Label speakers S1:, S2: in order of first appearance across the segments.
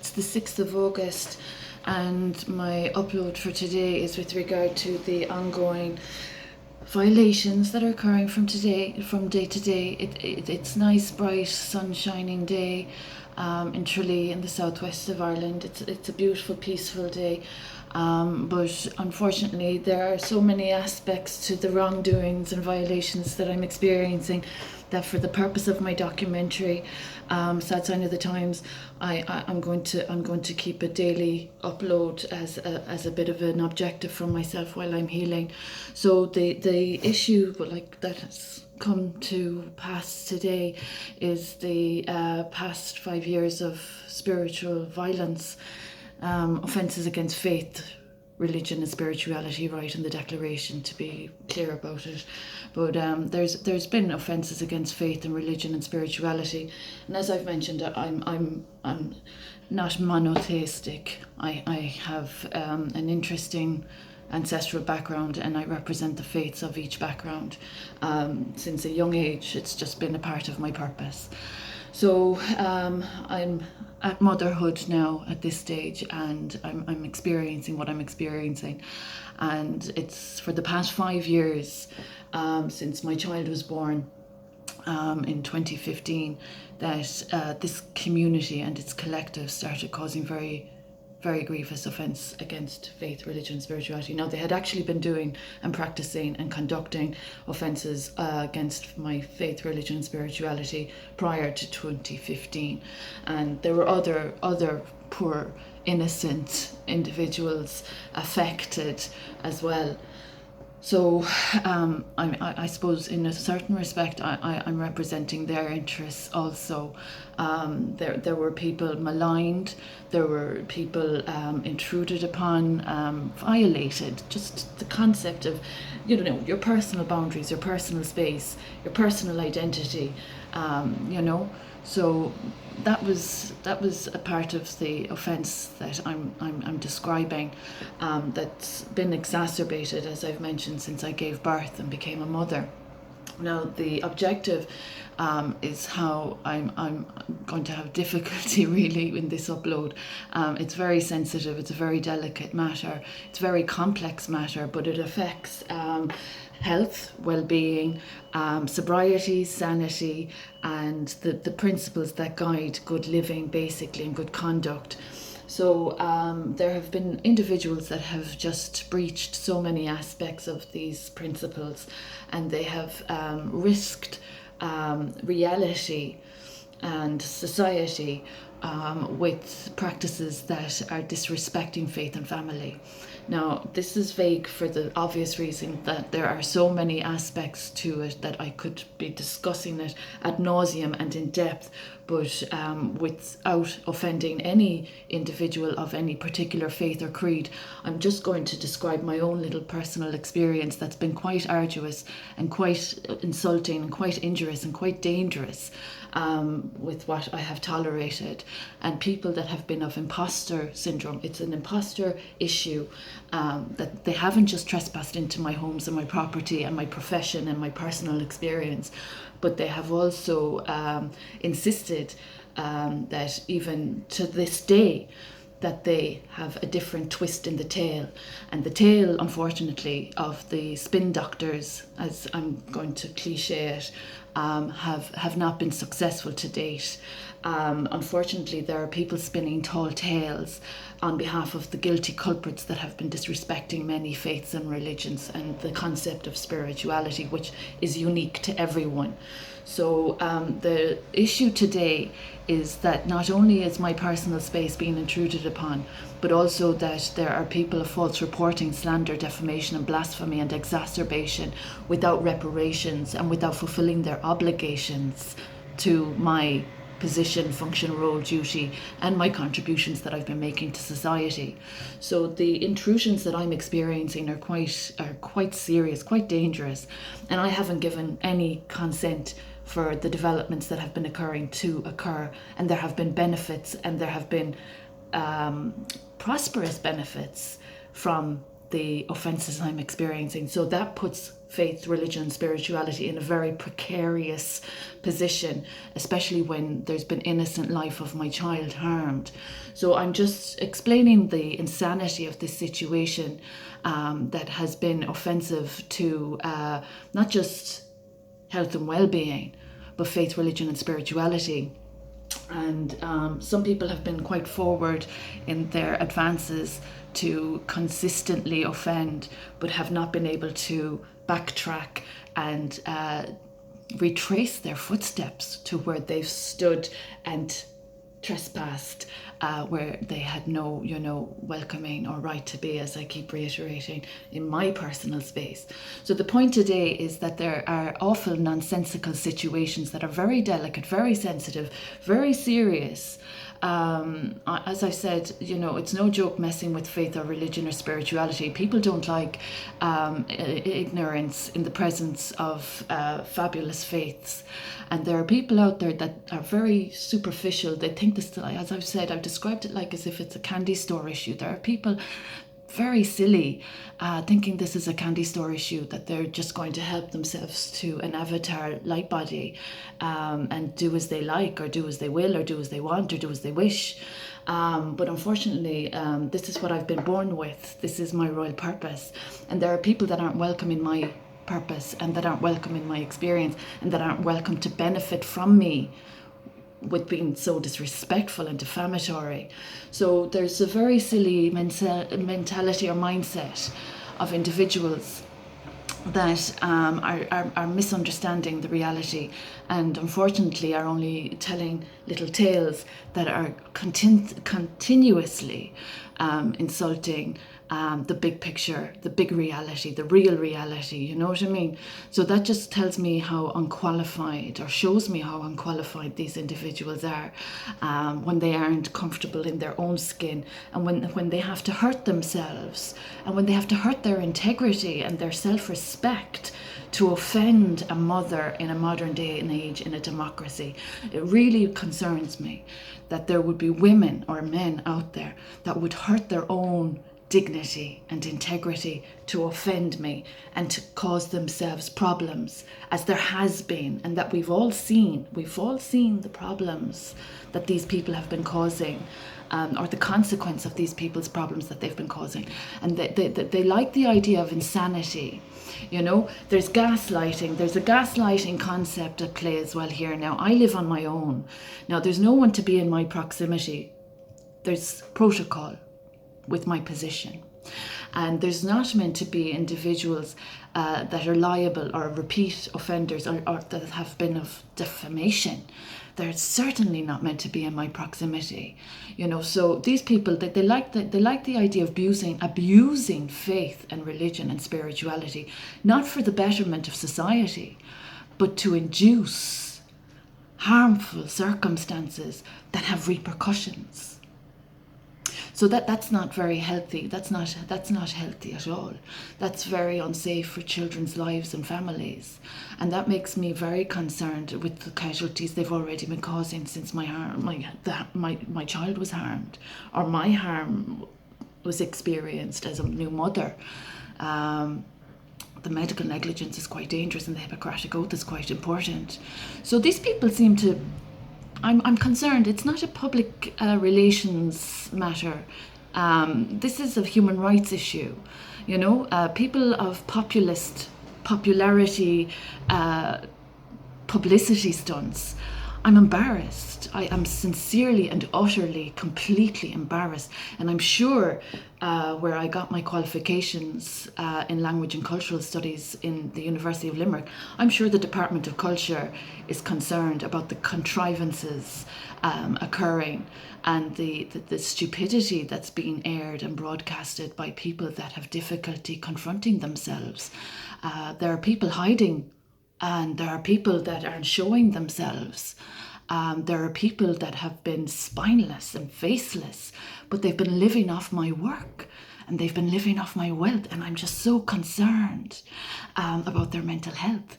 S1: It's the 6th of August, and my upload for today is with regard to the ongoing violations that are occurring from day to day. It's nice, bright, sun-shining day in Tralee in the southwest of Ireland. It's a beautiful, peaceful day. But unfortunately, there are so many aspects to the wrongdoings and violations that I'm experiencing that, for the purpose of my documentary, Sad Sign of the Times, I'm going to keep a daily upload as a bit of an objective for myself while I'm healing. So the issue that has come to pass today is the past 5 years of spiritual violence, offences against faith, religion and spirituality, right in the declaration, to be clear about it. But there's been offences against faith and religion and spirituality, and as I've mentioned, I'm not monotheistic. I have an interesting ancestral background, and I represent the faiths of each background. Since a young age, it's just been a part of my purpose. So I'm at motherhood now at this stage, and I'm experiencing what I'm experiencing. And it's for the past 5 years, since my child was born in 2015, that this community and its collective started causing very grievous offence against faith, religion, and spirituality. Now, they had actually been doing and practicing and conducting offences against my faith, religion, and spirituality prior to 2015, and there were other poor, innocent individuals affected as well. So I suppose in a certain respect I'm representing their interests also. There were people maligned, there were people intruded upon, violated. Just the concept of, your personal boundaries, your personal space, your personal identity, So that was a part of the offence that I'm describing, that's been exacerbated, as I've mentioned, since I gave birth and became a mother. Now, the objective is how I'm going to have difficulty really in this upload. It's very sensitive, it's a very delicate matter, it's a very complex matter, but it affects health, well-being, sobriety, sanity, and the principles that guide good living, basically, and good conduct. So there have been individuals that have just breached so many aspects of these principles, and they have risked reality and society with practices that are disrespecting faith and family. Now, this is vague for the obvious reason that there are so many aspects to it that I could be discussing it ad nauseum and in depth, but without offending any individual of any particular faith or creed. I'm just going to describe my own little personal experience that's been quite arduous and quite insulting and quite injurious and quite dangerous, with what I have tolerated, and people that have been of imposter syndrome. It's an imposter issue, that they haven't just trespassed into my homes and my property and my profession and my personal experience, but they have also insisted that even to this day that they have a different twist in the tail. And the tail, unfortunately, of the spin doctors, as I'm going to cliche it, have not been successful to date. Unfortunately, there are people spinning tall tales on behalf of the guilty culprits that have been disrespecting many faiths and religions and the concept of spirituality, which is unique to everyone. So the issue today is that not only is my personal space being intruded upon, but also that there are people of false reporting, slander, defamation and blasphemy and exacerbation without reparations and without fulfilling their obligations to my position, function, role, duty, and my contributions that I've been making to society. So the intrusions that I'm experiencing are quite serious, quite dangerous, and I haven't given any consent for the developments that have been occurring to occur, and there have been benefits, and there have been prosperous benefits from the offences I'm experiencing. So that puts faith, religion, and spirituality in a very precarious position, especially when there's been innocent life of my child harmed. So I'm just explaining the insanity of this situation that has been offensive to not just health and well-being, but faith, religion, and spirituality. And some people have been quite forward in their advances to consistently offend, but have not been able to backtrack and retrace their footsteps to where they've stood and trespassed, where they had no, welcoming or right to be, as I keep reiterating, in my personal space. So the point today is that there are awful nonsensical situations that are very delicate, very sensitive, very serious. As I said, it's no joke messing with faith or religion or spirituality. People don't like ignorance in the presence of fabulous faiths. And there are people out there that are very superficial. They think this, as I've said, I've described it like as if it's a candy store issue. There are people very silly, thinking this is a candy store issue, that they're just going to help themselves to an avatar light body and do as they like, or do as they will, or do as they want, or do as they wish. But unfortunately, this is what I've been born with. This is my royal purpose. And there are people that aren't welcome in my purpose, and that aren't welcome in my experience, and that aren't welcome to benefit from me with being so disrespectful and defamatory. So there's a very silly mentality or mindset of individuals that are misunderstanding the reality, and unfortunately are only telling little tales that are continuously insulting the big picture, the big reality, the real reality, you know what I mean? So that just tells me how unqualified, or shows me how unqualified these individuals are when they aren't comfortable in their own skin, and when they have to hurt themselves, and when they have to hurt their integrity and their self-respect to offend a mother in a modern day and age in a democracy. It really concerns me that there would be women or men out there that would hurt their own dignity and integrity to offend me and to cause themselves problems, as there has been, and that we've all seen the problems that these people have been causing, or the consequence of these people's problems that they've been causing. And they like the idea of insanity. There's gaslighting. There's a gaslighting concept at play as well here. Now, I live on my own. Now, there's no one to be in my proximity. There's protocol with my position. And there's not meant to be individuals that are liable or repeat offenders, or that have been of defamation. They're certainly not meant to be in my proximity. So these people, they like the idea of abusing faith and religion and spirituality, not for the betterment of society, but to induce harmful circumstances that have repercussions. So that's not very healthy. That's not healthy at all. That's very unsafe for children's lives and families. And that makes me very concerned with the casualties they've already been causing since my child was harmed, or my harm was experienced as a new mother. The medical negligence is quite dangerous, and the Hippocratic Oath is quite important. So these people seem to... I'm concerned. It's not a public relations matter. This is a human rights issue. People of popularity, publicity stunts. I'm embarrassed. I am sincerely and utterly, completely embarrassed. And I'm sure where I got my qualifications in language and cultural studies in the University of Limerick, I'm sure the Department of Culture is concerned about the contrivances occurring, and the stupidity that's being aired and broadcasted by people that have difficulty confronting themselves. There are people hiding, and there are people that aren't showing themselves. There are people that have been spineless and faceless, but they've been living off my work, and they've been living off my wealth, and I'm just so concerned about their mental health.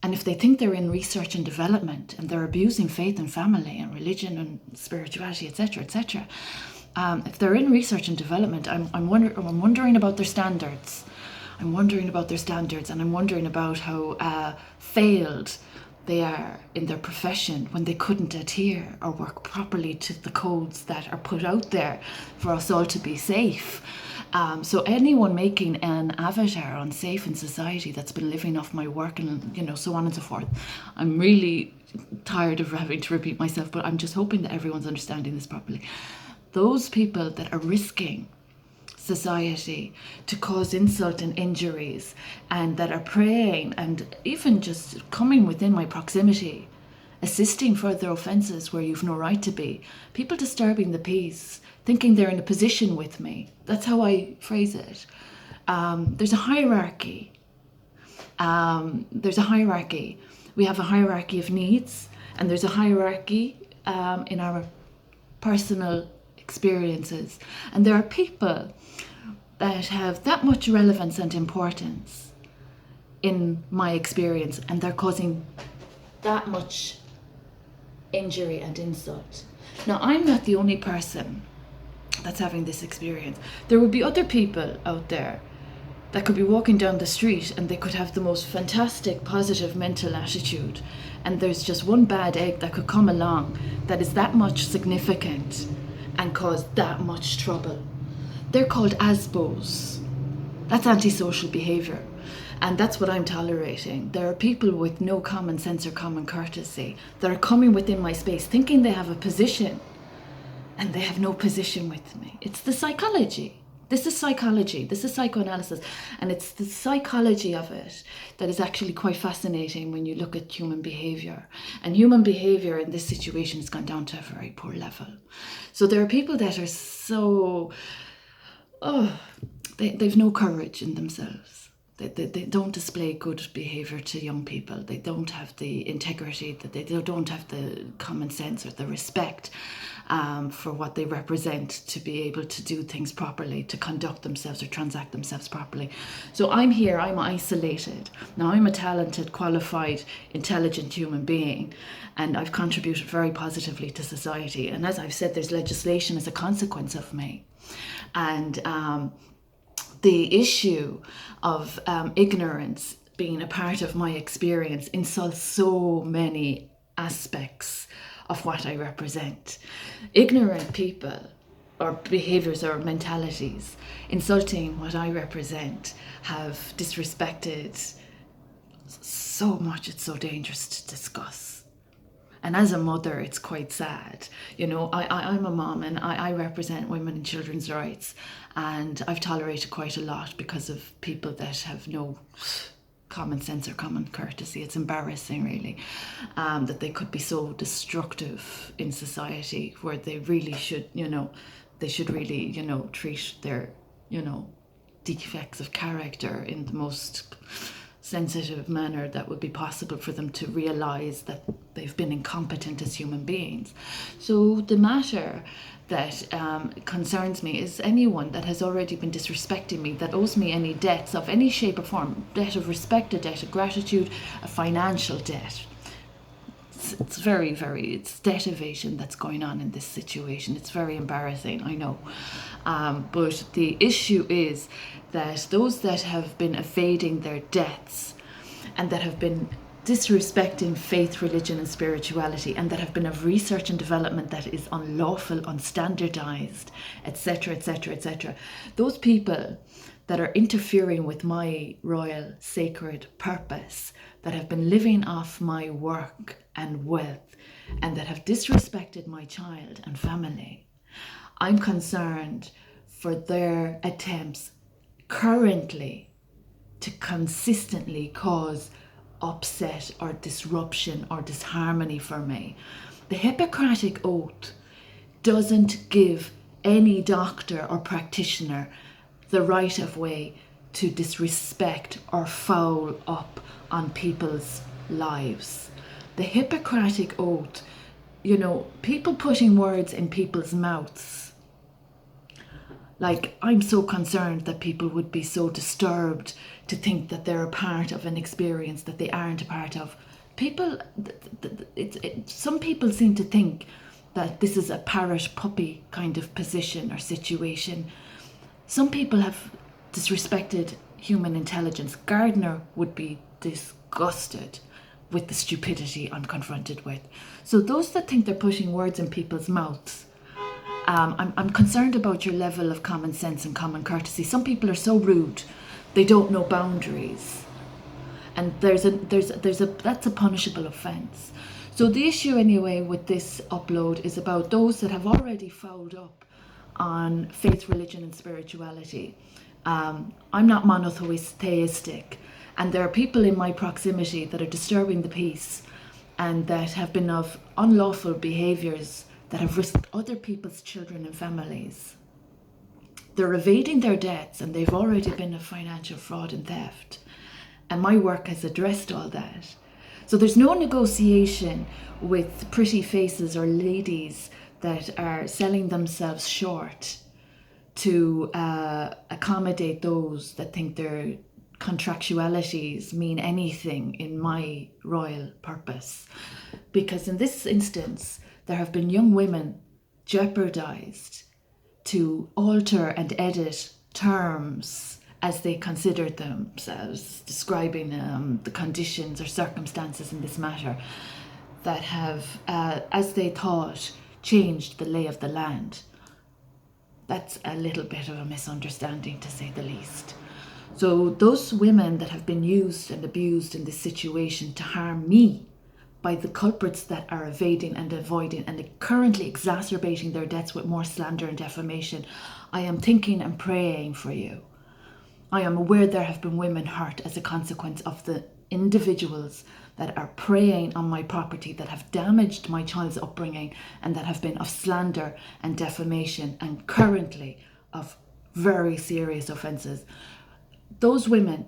S1: And if they think they're in research and development, and they're abusing faith and family and religion and spirituality, etc., etc., if they're in research and development, I'm wondering about their standards. I'm wondering about their standards, and I'm wondering about how failed they are in their profession when they couldn't adhere or work properly to the codes that are put out there for us all to be safe. So anyone making an avatar unsafe in society that's been living off my work and so on and so forth, I'm really tired of having to repeat myself, but I'm just hoping that everyone's understanding this properly. Those people that are risking society to cause insult and injuries, and that are preying and even just coming within my proximity, assisting further offences where you've no right to be, people disturbing the peace, thinking they're in a position with me. That's how I phrase it. There's a hierarchy. We have a hierarchy of needs, and there's a hierarchy in our personal experiences. And there are people that have that much relevance and importance in my experience, and they're causing that much injury and insult. Now, I'm not the only person that's having this experience. There would be other people out there that could be walking down the street and they could have the most fantastic positive mental attitude, and there's just one bad egg that could come along that is that much significant and cause that much trouble. They're called ASBOs. That's antisocial behaviour, and that's what I'm tolerating. There are people with no common sense or common courtesy that are coming within my space thinking they have a position, and they have no position with me. It's the psychology. This is psychology. This is psychoanalysis. And it's the psychology of it that is actually quite fascinating when you look at human behaviour. And human behaviour in this situation has gone down to a very poor level. So there are people that are so, they've no courage in themselves. They don't display good behaviour to young people. They don't have the integrity, that they don't have the common sense or the respect for what they represent to be able to do things properly, to conduct themselves or transact themselves properly. So I'm here, I'm isolated. Now I'm a talented, qualified, intelligent human being, and I've contributed very positively to society. And as I've said, there's legislation as a consequence of me. And the issue of ignorance being a part of my experience insults so many aspects of what I represent. Ignorant people or behaviours or mentalities insulting what I represent have disrespected so much, it's so dangerous to discuss. And as a mother, it's quite sad. I'm a mom, and I represent women and children's rights, and I've tolerated quite a lot because of people that have no common sense or common courtesy. It's embarrassing, really, that they could be so destructive in society, where they really should, they should really, treat their, defects of character in the most sensitive manner that would be possible for them to realise that they've been incompetent as human beings. So the matter that concerns me is anyone that has already been disrespecting me, that owes me any debts of any shape or form, debt of respect, a debt of gratitude, a financial debt. It's very, it's debt evasion that's going on in this situation. It's very embarrassing, I know. But the issue is that those that have been evading their debts, and that have been disrespecting faith, religion and spirituality, and that have been of research and development that is unlawful, unstandardized, etc., etc., etc. Those people that are interfering with my royal sacred purpose, that have been living off my work and wealth, and that have disrespected my child and family, I'm concerned for their attempts currently to consistently cause upset or disruption or disharmony for me. The Hippocratic Oath doesn't give any doctor or practitioner the right of way to disrespect or foul up on people's lives. The Hippocratic Oath, people putting words in people's mouths. Like, I'm so concerned that people would be so disturbed to think that they're a part of an experience that they aren't a part of. Some people seem to think that this is a parrot puppy kind of position or situation. Some people have disrespected human intelligence. Gardner would be disgusted with the stupidity I'm confronted with. So those that think they're putting words in people's mouths, I'm concerned about your level of common sense and common courtesy. Some people are so rude, they don't know boundaries. And that's a punishable offence. So the issue anyway with this upload is about those that have already fouled up on faith, religion and spirituality. I'm not monotheistic, and there are people in my proximity that are disturbing the peace and that have been of unlawful behaviours that have risked other people's children and families. They're evading their debts and they've already been of financial fraud and theft. And my work has addressed all that. So there's no negotiation with pretty faces or ladies that are selling themselves short to accommodate those that think their contractualities mean anything in my royal purpose. Because in this instance, there have been young women jeopardised to alter and edit terms as they considered themselves, describing the conditions or circumstances in this matter that have, as they thought, changed the lay of the land. That's a little bit of a misunderstanding, to say the least. So those women that have been used and abused in this situation to harm me by the culprits that are evading and avoiding and currently exacerbating their debts with more slander and defamation, I am thinking and praying for you. I am aware there have been women hurt as a consequence of the individuals that are preying on my property, that have damaged my child's upbringing, and that have been of slander and defamation, and currently of very serious offences. Those women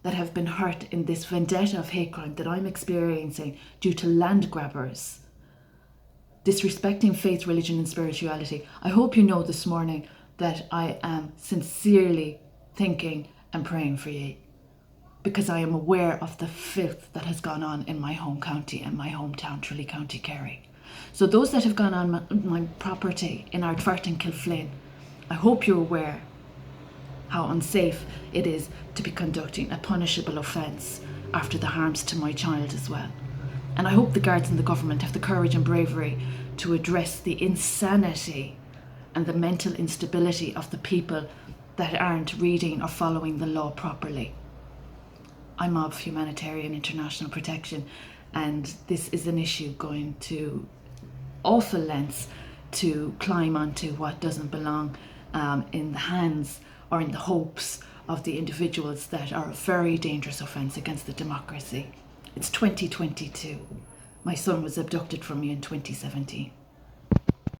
S1: that have been hurt in this vendetta of hate crime that I'm experiencing due to land grabbers disrespecting faith, religion and spirituality, I hope you know this morning that I am sincerely thinking and praying for you, because I am aware of the filth that has gone on in my home county and my hometown, Tralee County, Kerry. So those that have gone on my property in Ardfert and Kilflynn, I hope you're aware how unsafe it is to be conducting a punishable offence after the harms to my child as well. And I hope the guards and the government have the courage and bravery to address the insanity and the mental instability of the people that aren't reading or following the law properly. I'm of humanitarian international protection, and this is an issue going to awful lengths to climb onto what doesn't belong in the hands or in the hopes of the individuals that are a very dangerous offence against the democracy. It's 2022. My son was abducted from me in 2017.